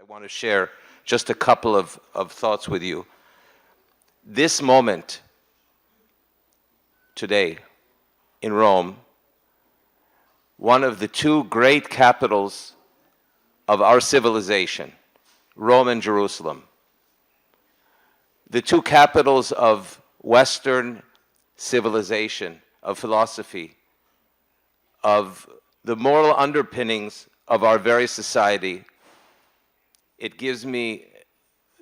want to share just a couple of thoughts with you. This moment today in Rome, one of the two great capitals of our civilization, Rome and Jerusalem, the two capitals of Western civilization, of philosophy, of the moral underpinnings of our very society. It gives me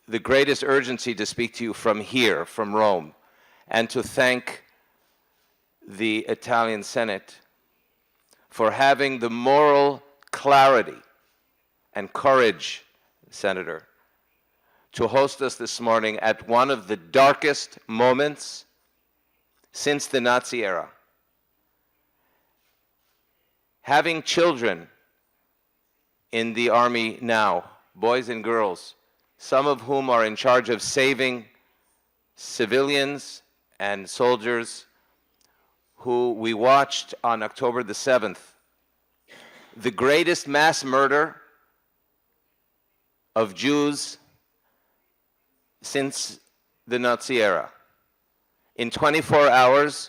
the greatest urgency to speak to you from here, from Rome, and to thank the Italian Senate for having the moral clarity and courage, Senator, to host us this morning at one of the darkest moments since the Nazi era. Having children in the army now, boys and girls, some of whom are in charge of saving civilians and soldiers who we watched on October the 7th, the greatest mass murder of Jews since the Nazi era. In 24 hours,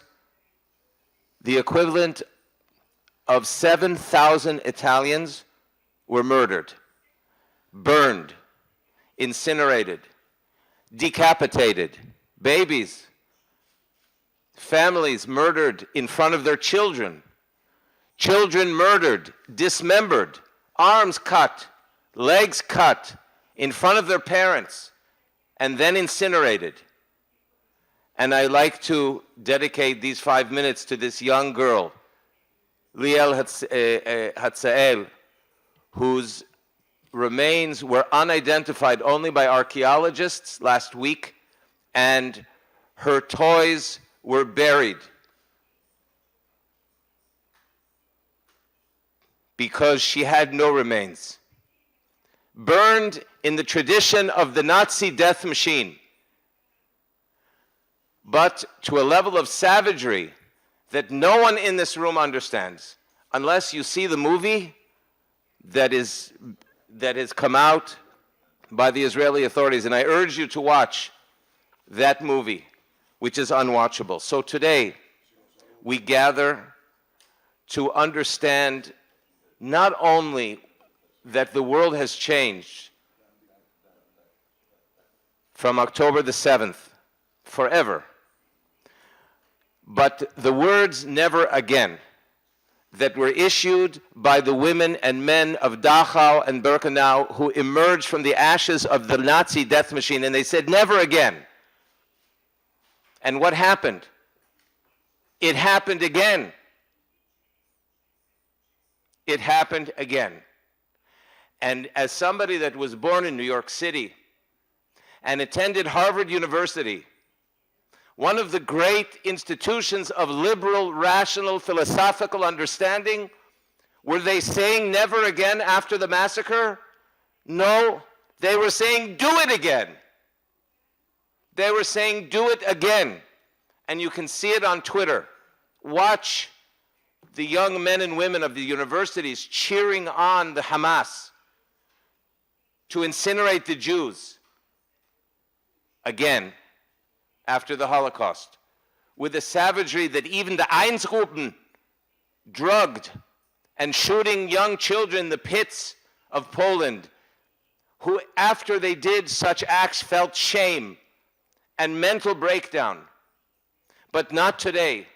the equivalent of 7,000 Italians were murdered, burned, incinerated, decapitated, babies, families murdered in front of their children, children murdered, dismembered, arms cut, legs cut in front of their parents, and then incinerated. And I like to dedicate these 5 minutes to this young girl, Liel Hatzael, whose remains were unidentified only by archaeologists last week, and her toys were buried because she had no remains. Burned in the tradition of the Nazi death machine, but to a level of savagery that no one in this room understands, unless you see the movie that has come out by the Israeli authorities. And I urge you to watch that movie, which is unwatchable. So today, we gather to understand not only that the world has changed from October the 7th forever, but the words "never again" that were issued by the women and men of Dachau and Birkenau who emerged from the ashes of the Nazi death machine, and they said, "Never again." And what happened? It happened again. It happened again. And as somebody that was born in New York City and attended Harvard University, one of the great institutions of liberal, rational, philosophical understanding, were they saying never again after the massacre? No, they were saying do it again. They were saying do it again. And you can see it on Twitter. Watch the young men and women of the universities cheering on the Hamas to incinerate the Jews again after the Holocaust, with a savagery that even the Einsatzgruppen drugged and shooting young children in the pits of Poland, who after they did such acts felt shame and mental breakdown. But not today.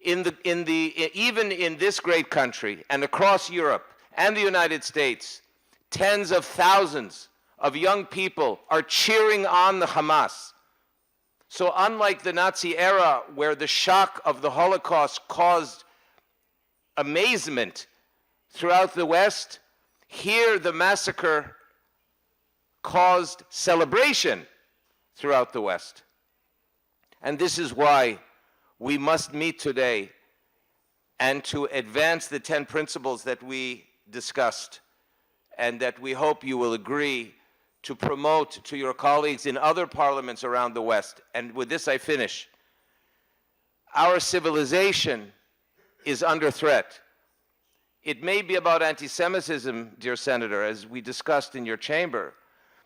Even in this great country and across Europe and the United States, tens of thousands of young people are cheering on the Hamas. So unlike the Nazi era, where the shock of the Holocaust caused amazement throughout the West, here the massacre caused celebration throughout the West. And this is why we must meet today and to advance the 10 principles that we discussed and that we hope you will agree to promote to your colleagues in other parliaments around the West. And with this I finish. Our civilization is under threat. It may be about anti-Semitism, dear Senator, as we discussed in your chamber,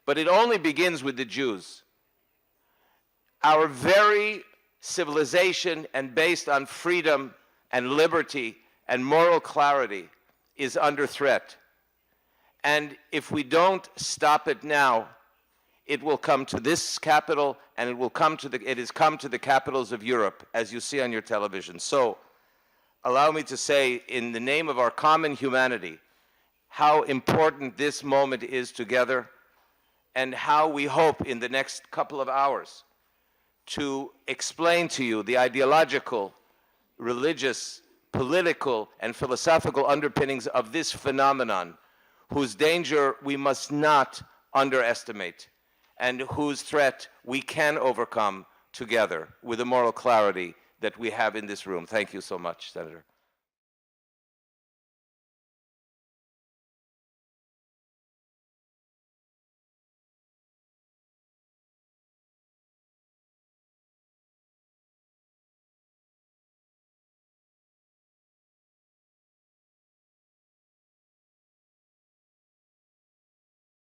but it only begins with the Jews. Our very civilization, and based on freedom and liberty and moral clarity, is under threat. And if we don't stop it now, it will come to this capital, and it has come to the capitals of Europe, as you see on your television. So, allow me to say, in the name of our common humanity, how important this moment is together, and how we hope in the next couple of hours to explain to you the ideological, religious, political, and philosophical underpinnings of this phenomenon, whose danger we must not underestimate, and whose threat we can overcome together with the moral clarity that we have in this room. Thank you so much, Senator.